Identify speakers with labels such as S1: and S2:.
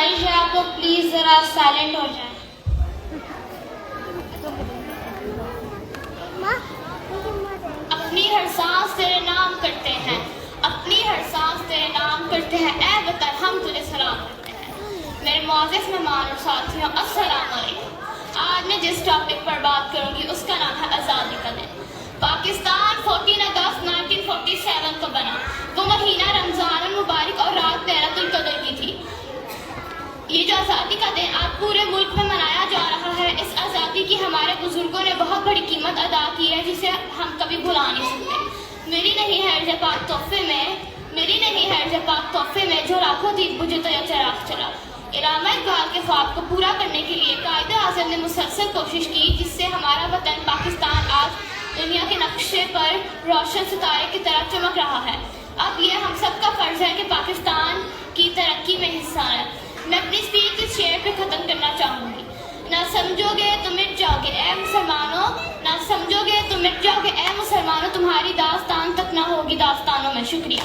S1: गुजारिश है आप लोग प्लीज जरा साइलेंट हो जाएं। अपनी हर सांस तेरे नाम करते हैं, अपनी हर सांस तेरे नाम करते हैं, ऐ वतन हम तुझे सलाम करते हैं। मेरे मुआज़िज़ मेहमान और साथियों, अस्सलाम वालेकुम। आज मैं जिस टॉपिक पर बात करूंगी उसका नाम है आज़ादी का दिन। पाकिस्तान 14 अगस्त 1947 को बना। वो महीना रमज़ान मुबारक और रात लैलतुल क़द्र की थी। ये जो आज़ादी का दिन आज पूरे मुल्क में मनाया जा रहा है, इस आज़ादी की हमारे बुजुर्गों ने बहुत बड़ी कीमत अदा की है, जिसे हम कभी भुला नहीं सकते। मेरी नहीं है अर्ज़ पाक तोहफे में जो लाखों दीप बुझे तो यह चिराग चला। इलामा इकबाल के ख्वाब को पूरा करने के लिए कायदे आज़म ने मुसलसल कोशिश की, जिससे हमारा वतन पाकिस्तान आज दुनिया के नक्शे पर रोशन सितारे की तरह चमक रहा है। अब ये हम सब का फर्ज है कि पाकिस्तान की तरक्की में हिस्सा है। मैं अपनी स्पीच इस शेर पे ख़त्म करना चाहूँगी। ना समझोगे तो मिट जाओगे ऐ मुसलमानों, ना समझोगे तो मिट जाओगे ऐ मुसलमानों, तुम्हारी दास्तान तक ना होगी दास्तानों में। शुक्रिया।